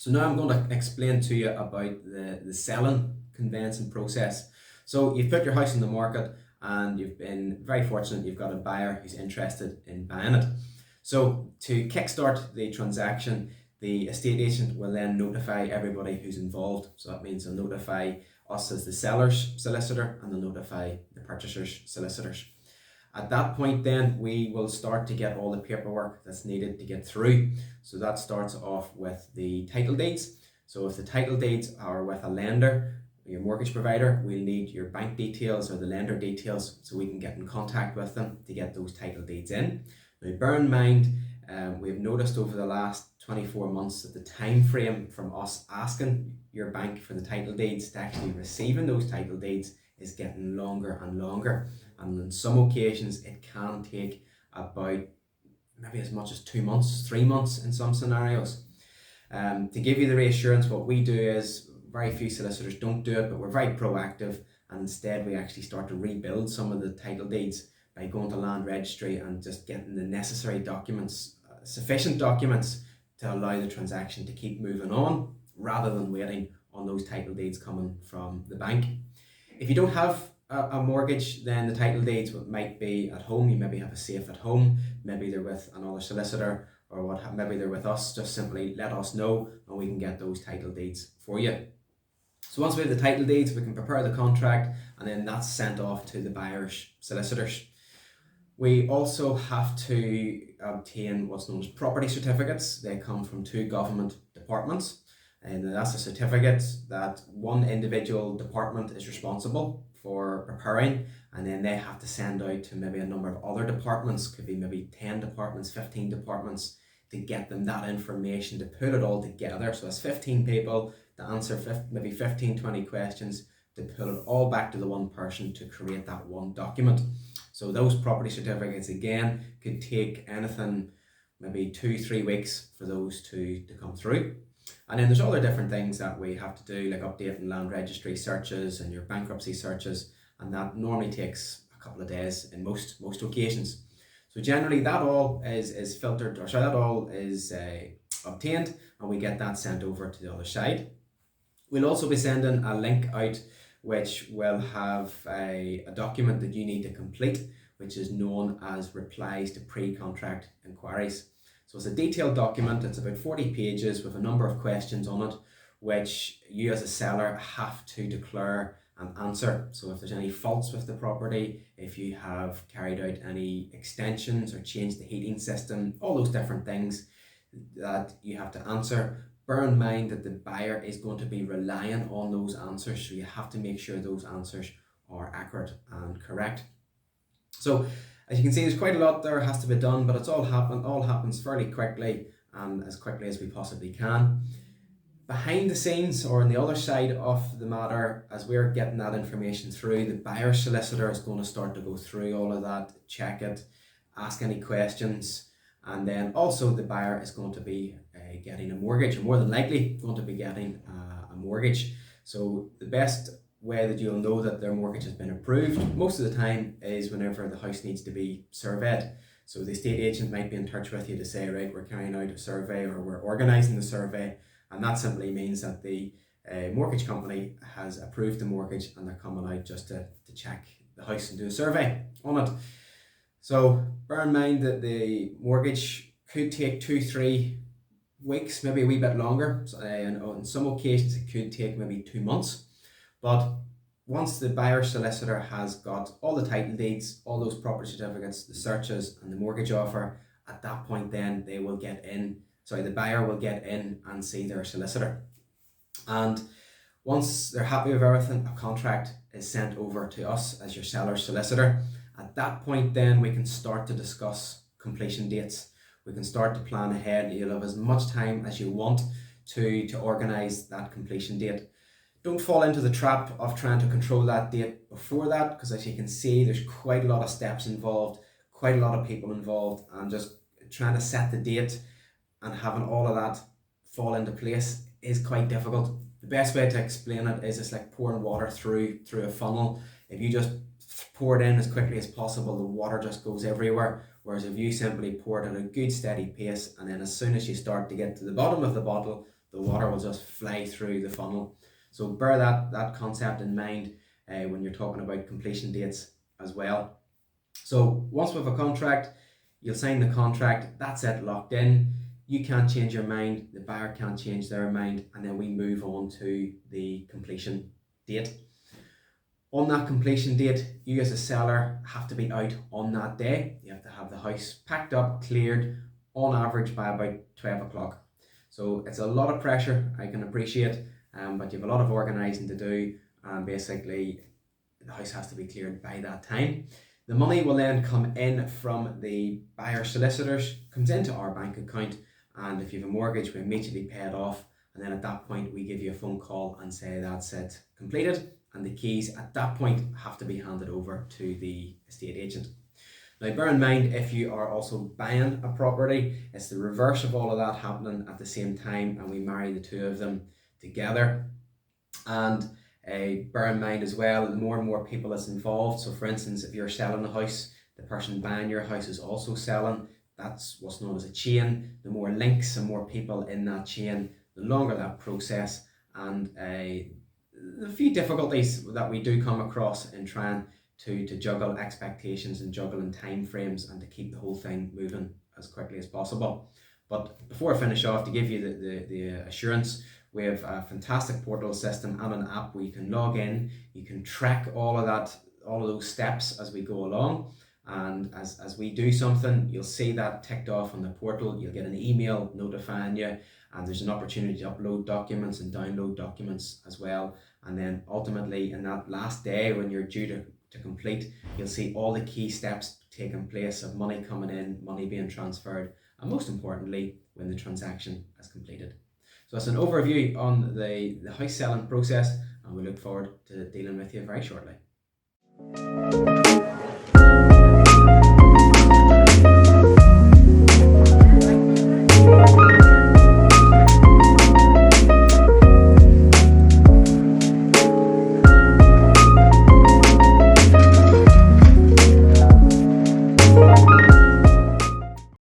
So now I'm going to explain to you about the selling conveyancing process. So you've put your house on the market and you've been very fortunate, you've got a buyer who's interested in buying it. So to kickstart the transaction, the estate agent will then notify everybody who's involved. So that means they'll notify us as the seller's solicitor and they'll notify the purchaser's solicitors. At that point then we will start to get all the paperwork that's needed to get through. So that starts off with the title deeds. So if the title deeds are with a lender, your mortgage provider, we'll need your bank details or the lender details so we can get in contact with them to get those title deeds in. Now bear in mind, we've noticed over the last 24 months that the time frame from us asking your bank for the title deeds to actually receiving those title deeds is getting longer and longer, and on some occasions it can take about maybe as much as 2 months, 3 months in some scenarios. To give you the reassurance, what we do is, very few solicitors don't do it, but we're very proactive, and instead we actually start to rebuild some of the title deeds by going to land registry and just getting the necessary documents, sufficient documents to allow the transaction to keep moving on rather than waiting on those title deeds coming from the bank. If you don't have a mortgage, then the title deeds might be at home. You maybe have a safe at home, maybe they're with another solicitor, or maybe they're with us. Just simply let us know and we can get those title deeds for you. So once we have the title deeds, we can prepare the contract and then that's sent off to the buyer's solicitors. We also have to obtain what's known as property certificates. They come from 2 government departments, and that's a certificate that one individual department is responsible for preparing, and then they have to send out to maybe a number of other departments, could be maybe 10 departments, 15 departments, to get them that information, to put it all together. So that's 15 people to answer maybe 15, 20 questions, to put it all back to the one person to create that one document. So those property certificates again could take anything, maybe 2-3 weeks for those to come through. And then there's other different things that we have to do, like updating land registry searches and your bankruptcy searches, and that normally takes a couple of days in most occasions. So generally that all is filtered, or sorry, that all is obtained, and we get that sent over to the other side. We'll also be sending a link out which will have a document that you need to complete, which is known as replies to pre-contract inquiries. So it's a detailed document. It's about 40 pages with a number of questions on it, which you as a seller have to declare and answer. So if there's any faults with the property, if you have carried out any extensions or changed the heating system, all those different things that you have to answer. Bear in mind that the buyer is going to be relying on those answers, so you have to make sure those answers are accurate and correct. So as you can see, there's quite a lot there has to be done, but all happens fairly quickly and as quickly as we possibly can. Behind the scenes, or on the other side of the matter, as we're getting that information through, the buyer solicitor is going to start to go through all of that, check it, ask any questions, and then also the buyer is going to be getting a mortgage, or more than likely going to be getting a mortgage. So the best way that you'll know that their mortgage has been approved most of the time is whenever the house needs to be surveyed. So the estate agent might be in touch with you to say, right, we're carrying out a survey or we're organising the survey, and that simply means that the mortgage company has approved the mortgage and they're coming out just to check the house and do a survey on it. So bear in mind that the mortgage could take 2-3 weeks, maybe a wee bit longer, and on some occasions it could take maybe 2 months. But once the buyer solicitor has got all the title deeds, all those property certificates, the searches and the mortgage offer, at that point then the buyer will get in and see their solicitor. And once they're happy with everything, a contract is sent over to us as your seller's solicitor. At that point then we can start to discuss completion dates. We can start to plan ahead. You'll have as much time as you want to organise that completion date. Don't fall into the trap of trying to control that date before that, because as you can see, there's quite a lot of steps involved, quite a lot of people involved, and just trying to set the date and having all of that fall into place is quite difficult. The best way to explain it is it's like pouring water through a funnel. If you just pour it in as quickly as possible, the water just goes everywhere. Whereas if you simply pour it at a good steady pace, and then as soon as you start to get to the bottom of the bottle, the water will just fly through the funnel. So bear that concept in mind when you're talking about completion dates as well. So once we have a contract, you'll sign the contract, that's it, locked in. You can't change your mind, the buyer can't change their mind, and then we move on to the completion date. On that completion date, you as a seller have to be out on that day. You have to have the house packed up, cleared, on average by about 12 o'clock. So it's a lot of pressure, I can appreciate, but you have a lot of organising to do, and basically the house has to be cleared by that time. The money will then come in from the buyer solicitors, comes into our bank account, and if you have a mortgage, we immediately pay it off, and then at that point we give you a phone call and say that's it, completed, and the keys at that point have to be handed over to the estate agent. Now bear in mind, if you are also buying a property, it's the reverse of all of that happening at the same time, and we marry the two of them together. And bear in mind as well, the more and more people that's involved. So for instance, if you're selling a house, the person buying your house is also selling. That's what's known as a chain. The more links and more people in that chain, the longer that process, and a few difficulties that we do come across in trying to juggle expectations and juggling time frames and to keep the whole thing moving as quickly as possible. But before I finish off, to give you the assurance, we have a fantastic portal system and an app where you can log in, you can track all of those steps as we go along. And as we do something, you'll see that ticked off on the portal. You'll get an email notifying you, and there's an opportunity to upload documents and download documents as well. And then ultimately in that last day when you're due to complete, you'll see all the key steps taking place of money coming in, money being transferred, and most importantly, when the transaction is completed. So that's an overview on the house selling process, and we look forward to dealing with you very shortly.